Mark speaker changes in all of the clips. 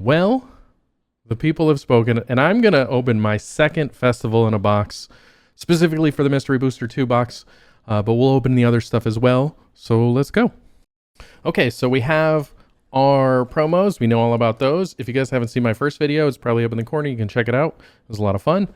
Speaker 1: Well, the people have spoken, and I'm going to open my second Festival in a Box, specifically for the Mystery Booster 2 box, but we'll open the other stuff as well. So let's go. Okay, so we have our promos. We know all about those. If you guys haven't seen my first video, it's probably up in the corner. You can check it out. It was a lot of fun.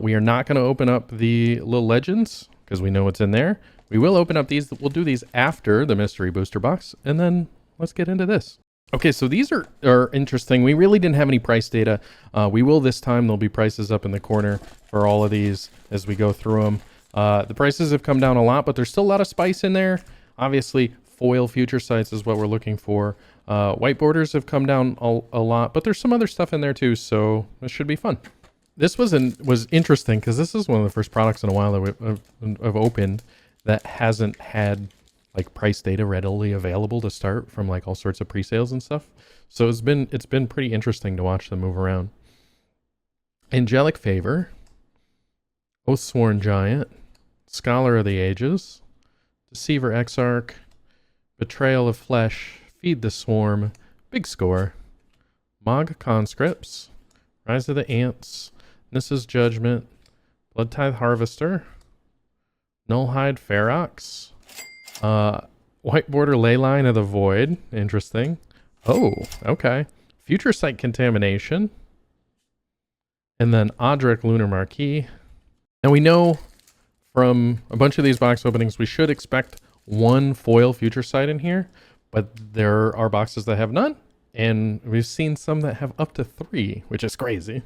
Speaker 1: We are not going to open up the little legends because we know what's in there. We will open up these. We'll do these after the Mystery Booster box, and then let's get into this. Okay, so these are interesting. We really didn't have any price data. We will this time. There'll be prices up in the corner for all of these as we go through them. The prices have come down a lot, but there's still a lot of spice in there. Obviously, foil future sights is what we're looking for. White borders have come down a lot, but there's some other stuff in there too, so this should be fun. This was interesting because this is one of the first products in a while that I've opened that hasn't had like price data readily available to start from like all sorts of pre-sales and stuff. So it's been pretty interesting to watch them move around. Angelic Favor, Oathsworn Giant, Scholar of the Ages, Deceiver Exarch, Betrayal of Flesh, Feed the Swarm, Big Score, Mog Conscripts, Rise of the Ants, Nissa's Judgment, Bloodtithe Harvester, Nullhide Ferox, White Border Leyline of the Void, interesting. Oh, okay. Future Sight Contamination, and then Odric Lunar Marquee. Now we know from a bunch of these box openings we should expect one foil Future Sight in here, but there are boxes that have none, and we've seen some that have up to 3, which is crazy.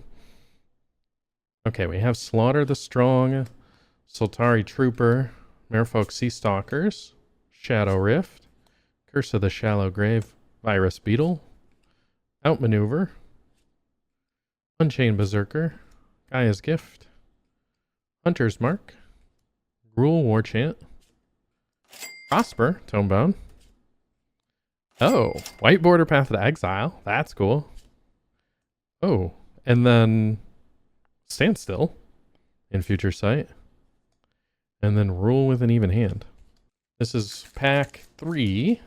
Speaker 1: Okay, we have Slaughter the Strong, Soltari Trooper, Merfolk Sea Stalkers, Shadow Rift, Curse of the Shallow Grave, Virus Beetle, Outmaneuver, Unchained Berserker, Gaia's Gift, Hunter's Mark, Gruul Warchant, Prosper, Tomebound. Oh, White Border Path to Exile. That's cool. Oh, and then Standstill in Future Sight. And then Rule with an Even Hand. This is pack 3.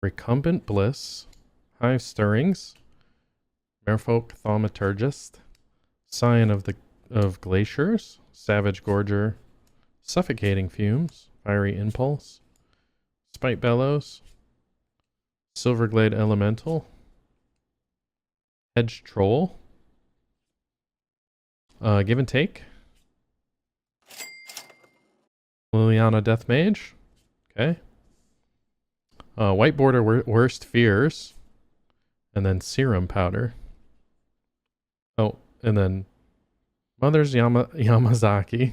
Speaker 1: Recumbent Bliss, Hive Stirrings, Merfolk Thaumaturgist, Scion of Glaciers, Savage Gorger, Suffocating Fumes, Fiery Impulse, Spite Bellows, Silverglade Elemental, Hedge Troll, Give and Take, Liliana Deathmage, okay, White Border Worst Fears, and then Serum Powder. Oh, and then Mother's Yamazaki.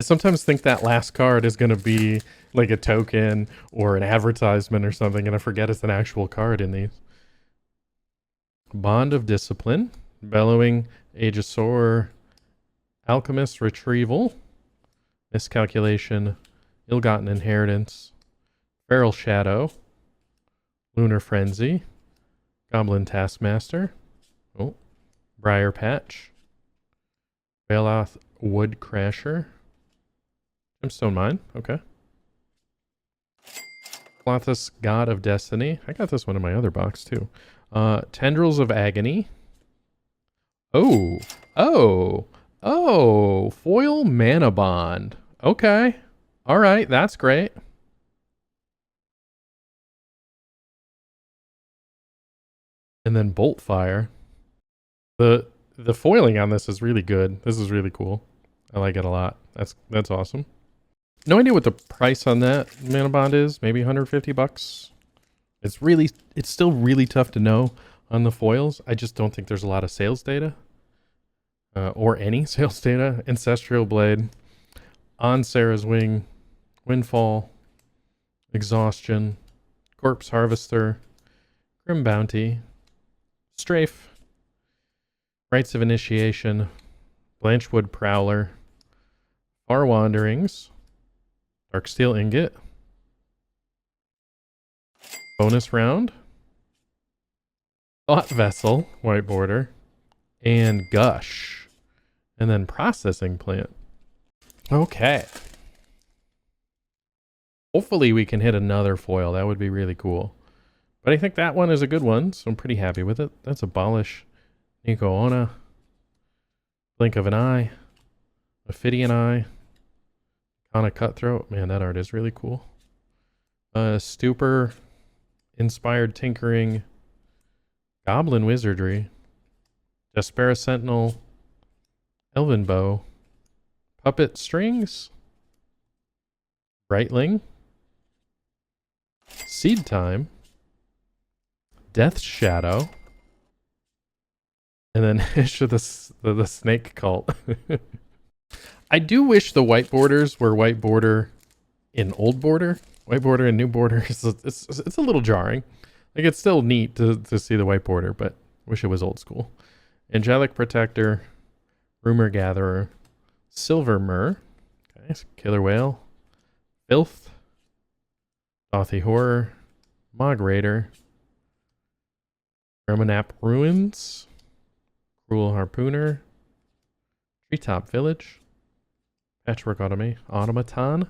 Speaker 1: I sometimes think that last card is going to be like a token or an advertisement or something, and I forget it's an actual card in these. Bond of Discipline, Bellowing Aegisaur, Alchemist Retrieval, Miscalculation, Ill-Gotten Inheritance, Feral Shadow, Lunar Frenzy, Goblin Taskmaster, oh, Briar Patch, Bailoth Wood Crasher, Gemstone Mine, okay. Klothys God of Destiny. I got this one in my other box too. Tendrils of Agony. Oh, foil Mana Bond. Okay. All right, that's great. And then Bolt Fire. The foiling on this is really good. This is really cool. I like it a lot. That's awesome. No idea what the price on that Mana Bond is. Maybe 150 bucks. It's still really tough to know on the foils. I just don't think there's a lot of sales data. Or any sales data. Ancestral Blade, On Sarah's Wing, Windfall, Exhaustion, Corpse Harvester, Grim Bounty, Strafe, Rites of Initiation, Blanchwood Prowler, Far Wanderings, Darksteel Ingot, Bonus Round, Thought Vessel, White Border, and Gush, and then Processing Plant. Okay. Hopefully we can hit another foil. That would be really cool. But I think that one is a good one, so I'm pretty happy with it. That's Abolish, Nico Ona, Blink of an Eye, Ophidian Eye, Kana Cutthroat. Man, that art is really cool. Stupor, Inspired Tinkering, Goblin Wizardry, Despera Sentinel, Elven Bow, Puppet Strings, Brightling, Seed Time, Death Shadow, and then Ish of the Snake Cult. I do wish the white borders were white border in old border. White border and new border, it's a little jarring. Like, it's still neat to see the white border, but I wish it was old school. Angelic Protector, Rumor Gatherer, Silver Myrrh, okay, Killer Whale, Filth, Dothy Horror, Mog Raider, Remanap Ruins, Cruel Harpooner, Treetop Village, Patchwork Automaton,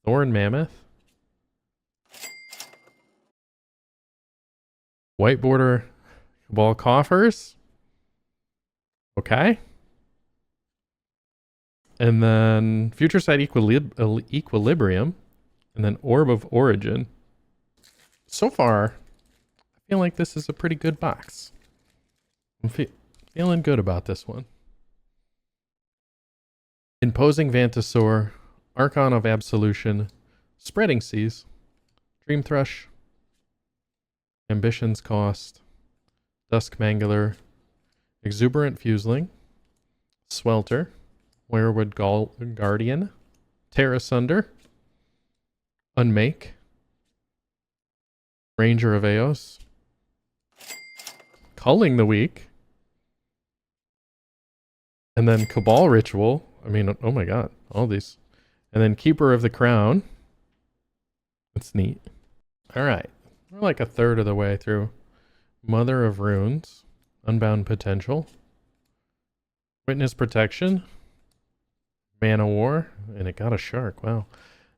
Speaker 1: Thorn Mammoth, White Border Cabal Coffers, okay, and then Future Sight Equilibrium, and then Orb of Origin. So far, I feel like this is a pretty good box. I'm feeling good about this one. Imposing Vantasaur, Archon of Absolution, Spreading Seas, Dream Thrush, Ambition's Cost, Dusk Mangler, Exuberant Fuseling, Swelter, Werewood Guardian, Terra Sunder, Unmake, Ranger of Eos, Culling the Weak, and then Cabal Ritual. I mean, oh my god, all these. And then Keeper of the Crown. That's neat. All right, we're like a third of the way through. Mother of Runes, Unbound Potential, Witness Protection, Mana War, and it got a shark, wow.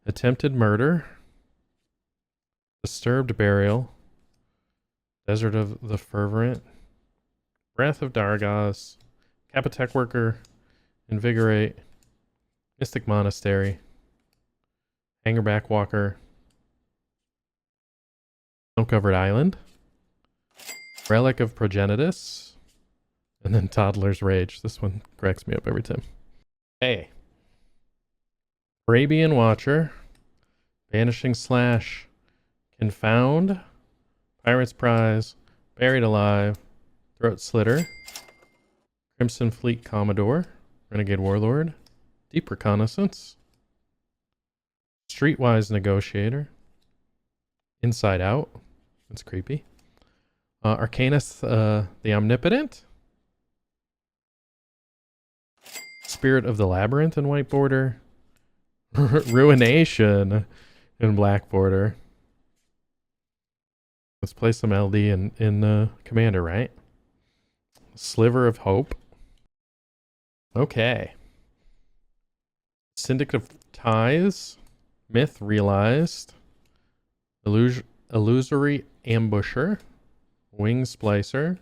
Speaker 1: Attempted Murder, Disturbed Burial, Desert of the Fervent, Breath of Dargaz, Capitech Worker, Invigorate, Mystic Monastery, Hangerback Walker, Snow-Covered Island, Relic of Progenitus, and then Toddler's Rage. This one cracks me up every time. Hey. Arabian Watcher, Vanishing Slash, Confound, Pirate's Prize, Buried Alive, Throat Slitter, Crimson Fleet Commodore, Renegade Warlord, Deep Reconnaissance, Streetwise Negotiator, Inside Out, that's creepy, Arcanus the Omnipotent, Spirit of the Labyrinth in white border, Ruination in black border. Let's play some LD in Commander, right? Sliver of Hope. Okay. Syndicate of Ties, Myth Realized, Illusory Ambusher, Wing Splicer,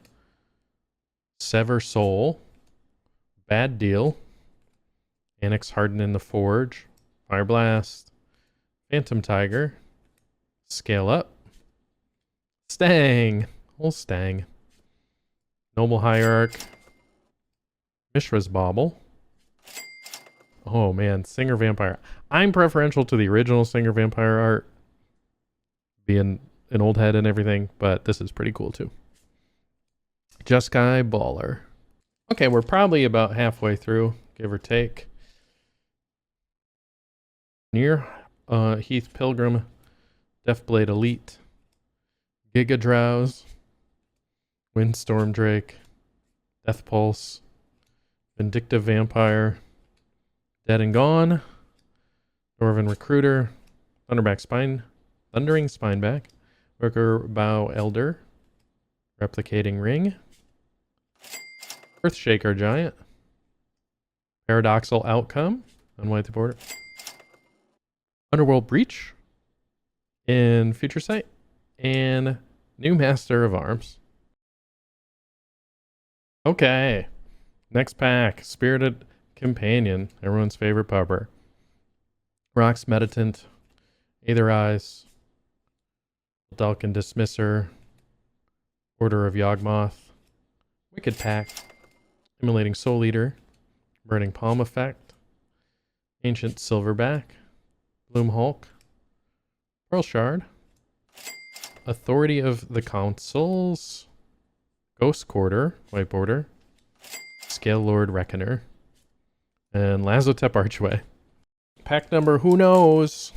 Speaker 1: Sever Soul, Bad Deal, Annex Harden in the Forge, Fire Blast, Phantom Tiger, Scale Up, Stang, old Stang, Noble Hierarch, Mishra's Bauble. Oh man, Singer Vampire. I'm preferential to the original Singer Vampire art, being an old head and everything, but this is pretty cool too. Jeskai Baller. Okay, we're probably about halfway through, give or take. Near Heath Pilgrim, Deathblade Elite, Giga Drowse, Windstorm Drake, Death Pulse, Vindictive Vampire, Dead and Gone, Dwarven Recruiter, Thundering Spineback, Worker Bow Elder, Replicating Ring, Earthshaker Giant, Paradoxal Outcome, unwhite the border, Underworld Breach in Future Sight, and new Master of Arms. Okay. Next pack. Spirited Companion. Everyone's favorite pupper. Rocks Meditant. Aether Eyes. Dalkin Dismisser. Order of Yawgmoth. Wicked Pack. Immolating Soul Eater. Burning Palm Effect. Ancient Silverback. Bloom Hulk. Pearl Shard. Authority of the Councils. Ghost Quarter. White Border. Scale Lord Reckoner. And Lazotep Archway. Pack number, who knows?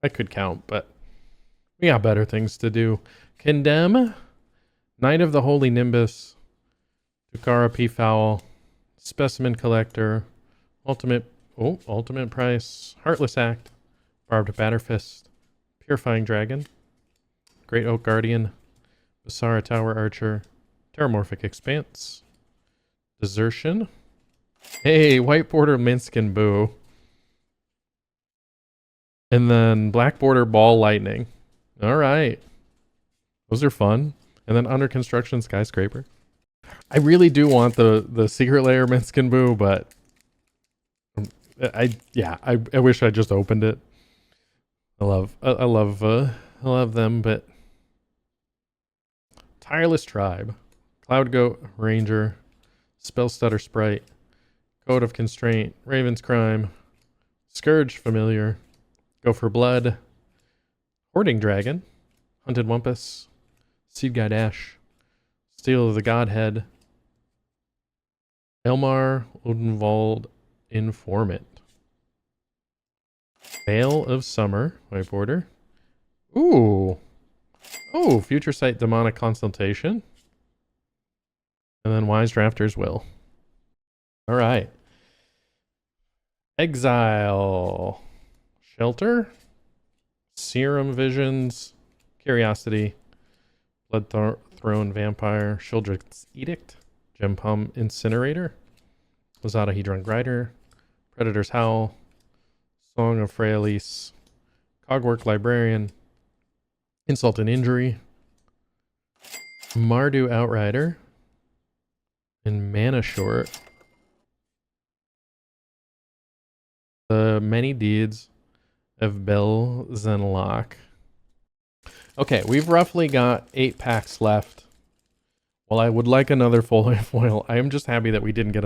Speaker 1: I could count, but we got better things to do. Condemn. Knight of the Holy Nimbus. Tukara Peafowl. Specimen Collector. Ultimate Price. Heartless Act. Barbed Batterfist. Purifying Dragon. Great Oak Guardian. Basara Tower Archer. Terramorphic Expanse. Desertion. Hey, White Border Minskin Boo. And then Black Border Ball Lightning. Alright. Those are fun. And then Under Construction Skyscraper. I really do want the Secret Lair Minskin Boo, but I wish I just opened it. I love them, but Tireless Tribe, Cloud Goat Ranger, Spell Stutter Sprite, Code of Constraint, Raven's Crime, Scourge Familiar, Go for Blood, Hoarding Dragon, Hunted Wumpus, Seed Guide Ash, Steel of the Godhead, Elmar Odenwald Informant, Veil of Summer, White Border. Ooh. Oh, Future Sight Demonic Consultation. And then Wise Drafter's Will. All right. Exile. Shelter. Serum Visions. Curiosity. Blood Throne Vampire. Shieldred's Edict. Gempalm Incinerator. Lazada Hedron Grider. Predator's Howl. Song of Freyalise. Cogwork Librarian. Insult and Injury. Mardu Outrider. And Mana Short. The Many Deeds of Bel Zenlock. Okay, we've roughly got 8 packs left. While I would like another foil, I am just happy that we didn't get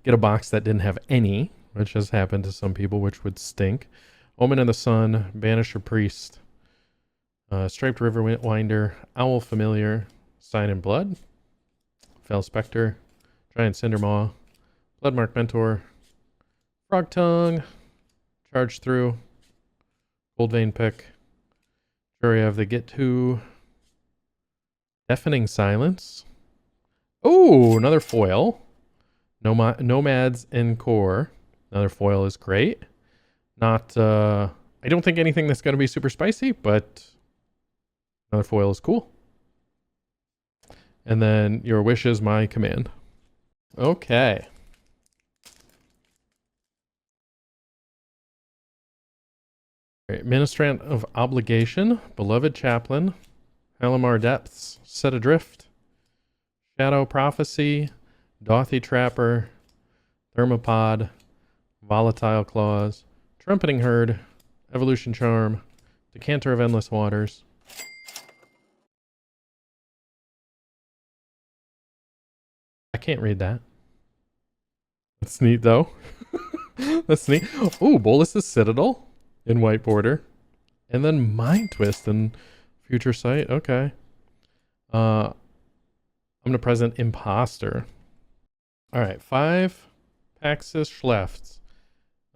Speaker 1: get a box that didn't have any, which has happened to some people, which would stink. Omen of the Sun, Banisher Priest, Striped Riverwinder, Owl Familiar, Sign in Blood, Fell Spectre, Giant Cindermaw, Bloodmark Mentor, Frog Tongue, Charge Through, Gold Vein Pick, Jury of the Get To, Deafening Silence. Oh, another foil. Nomads in Core. Another foil is great. Not, I don't think anything that's going to be super spicy, but another foil is cool. And then Your Wish is My Command. Okay. All right, Ministrant of Obligation, Beloved Chaplain, Halimar Depths, Set Adrift, Shadow Prophecy, Dothy Trapper, Thermopod, Volatile Claws, Trumpeting Herd, Evolution Charm, Decanter of Endless Waters. I can't read that. That's neat though. That's neat. Ooh, Bolus's Citadel in White Border. And then Mind Twist and Future Sight. Okay. Omnipresent Imposter. Alright, 5 Paxis left.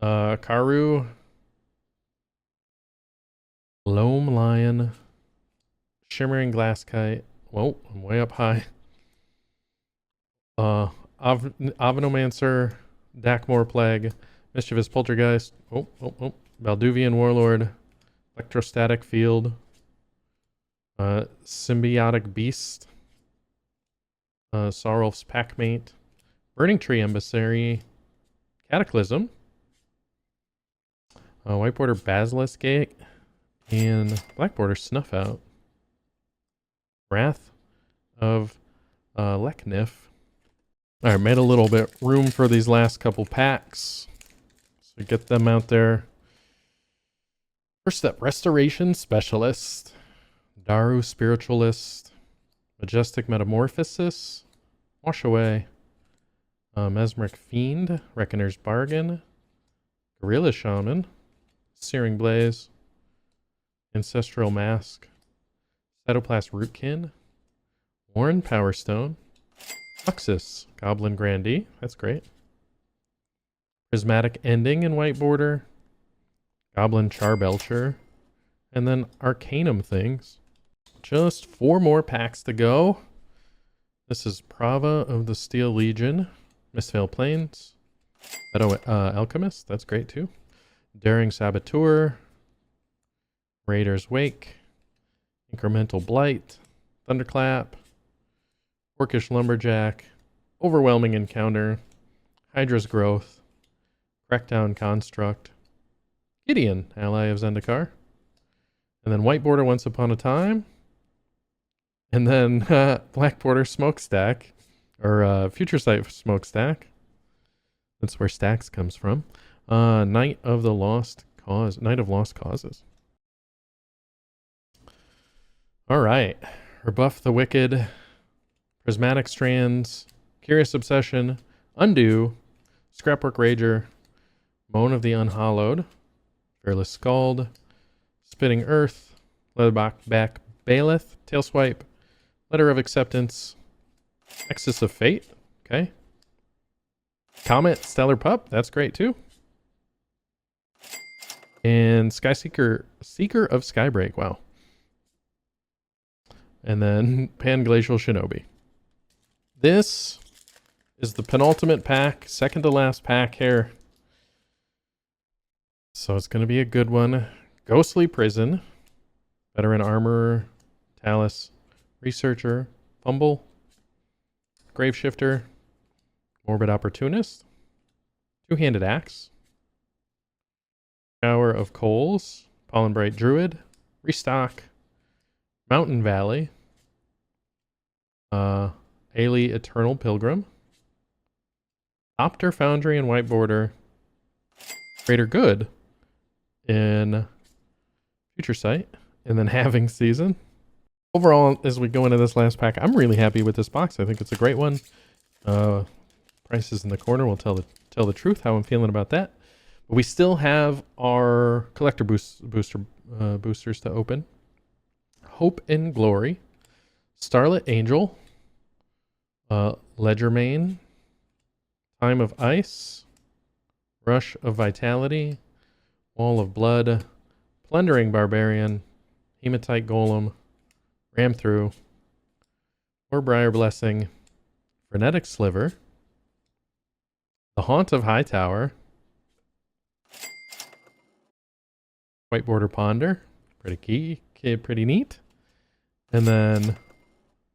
Speaker 1: Karu. Loam Lion. Shimmering Glasskite. Whoa, I'm way up high. Avenomancer. Dakmor Plague. Mischievous Poltergeist. Balduvian Warlord. Electrostatic Field. Symbiotic Beast. Sorrow's Packmate. Burning Tree Emissary. Cataclysm. White Border Basilisk Gate. And Black Border Snuff Out. Wrath of Leknif. Alright, made a little bit room for these last couple packs. So get them out there. First up, Restoration Specialist. Daru Spiritualist. Majestic Metamorphosis. Wash Away. Mesmeric Fiend. Reckoner's Bargain. Gorilla Shaman. Searing Blaze. Ancestral Mask. Cytoplast Rootkin. Warren Power Stone. Fluxus Goblin Grandee. That's great. Prismatic Ending in white border. Goblin Charbelcher. And then Arcanum things. Just 4 more packs to go. This is Prava of the Steel Legion. Mistveil Plains. Alchemist. That's great too. Daring Saboteur. Raider's Wake. Incremental Blight. Thunderclap. Orcish Lumberjack. Overwhelming Encounter. Hydra's Growth. Crackdown Construct. Gideon, ally of Zendikar. And then white border Once Upon a Time. And then black border Smokestack. Or Future Sight Smokestack. That's where Stacks comes from. Night of Lost Causes. Alright. Rebuff the Wicked. Prismatic Strands. Curious Obsession. Undo. Scrapwork Rager. Moan of the Unhallowed. Fearless Scald. Spitting Earth. Leatherback Bailiff. Tailswipe. Letter of Acceptance. Nexus of Fate. Okay. Comet Stellar Pup. That's great too. And Seeker of Skybreak. Wow. And then Panglacial Shinobi. This is the penultimate pack, second to last pack here. So it's going to be a good one. Ghostly Prison. Veteran Armorer. Talus. Researcher. Fumble. Graveshifter. Morbid Opportunist. Two-Handed Axe. Shower of Coals. Pollenbright Druid. Restock. Mountain Valley. Ailey Eternal Pilgrim. Opter Foundry and white border. Greater Good in Future Sight. And then Halving Season. Overall, as we go into this last pack, I'm really happy with this box. I think it's a great one. Prices in the corner will tell the truth how I'm feeling about that. But we still have our collector boosters to open. Hope and Glory. Starlit Angel. Ledgermane. Time of Ice. Rush of Vitality. Wall of Blood. Plundering Barbarian. Hematite Golem. Ram Through. Warbriar Blessing. Frenetic Sliver. The Haunt of Hightower. White Border Ponder. Pretty neat. And then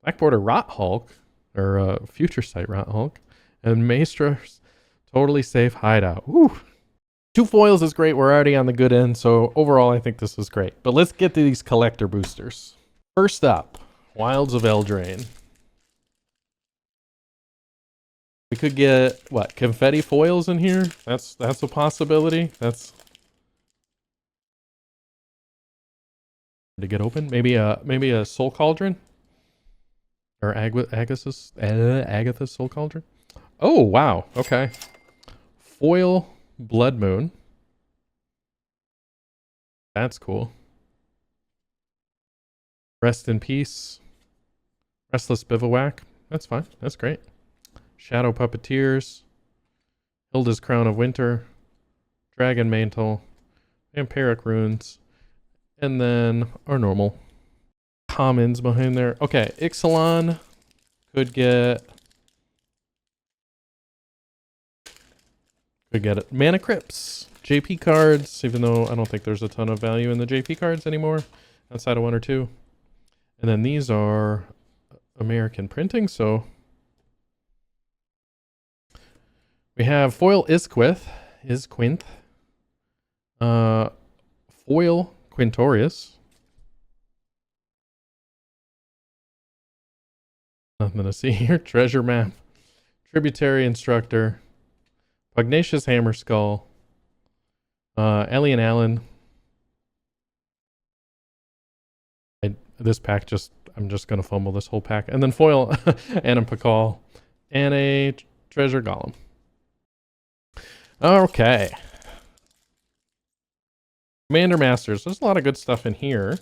Speaker 1: Black Border Rot Hulk. Or Future Sight Rot Hulk. And Maestra's Totally Safe Hideout. Woo! 2 foils is great. We're already on the good end. So overall, I think this is great. But let's get to these collector boosters. First up, Wilds of Eldraine. We could get, what, confetti foils in here? That's a possibility. That's to get open. Maybe a Soul Cauldron? Or Agatha's Soul Cauldron? Oh, wow. Okay. Foil Blood Moon. That's cool. Rest in Peace. Restless Bivouac. That's fine. That's great. Shadow Puppeteers. Hilda's Crown of Winter. Dragon Mantle. Vampiric Runes. And then our normal commons behind there. Okay, Ixalan could get it. Mana Crypts, JP cards, even though I don't think there's a ton of value in the JP cards anymore, outside of 1 or 2. And then these are American printing, so we have Foil Isquith, foil Quintorius. Nothing to see here. Treasure map. Tributary Instructor. Pugnacious Hammer Skull. Ellie and Allen. This pack I'm just going to fumble this whole pack. And then foil Anna Pakal. And a Treasure Golem. Okay. Commander Masters. There's a lot of good stuff in here.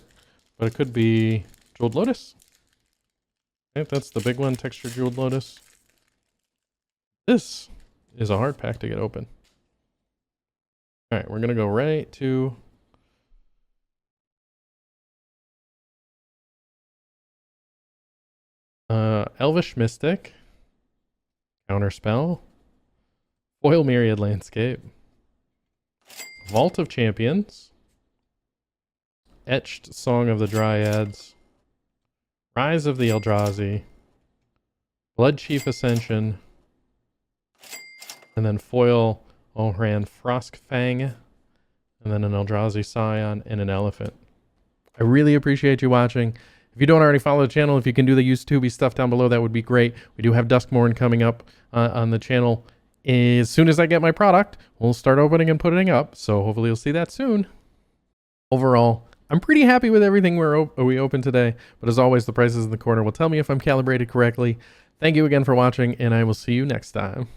Speaker 1: But it could be Jeweled Lotus. I think that's the big one. Texture Jeweled Lotus. This is a hard pack to get open. Alright, we're going to go right to... Elvish Mystic. Counterspell. Foil Myriad Landscape. Vault of Champions. Etched Song of the Dryads. Rise of the Eldrazi. Blood Chief Ascension. And then foil Ohran Frostfang. And then an Eldrazi Scion and an Elephant. I really appreciate you watching. If you don't already follow the channel, if you can do the YouTube stuff down below, that would be great. We do have Duskmourn coming up on the channel. As soon as I get my product, we'll start opening and putting up. So hopefully you'll see that soon. Overall, I'm pretty happy with everything we opened today. But as always, the prices in the corner will tell me if I'm calibrated correctly. Thank you again for watching, and I will see you next time.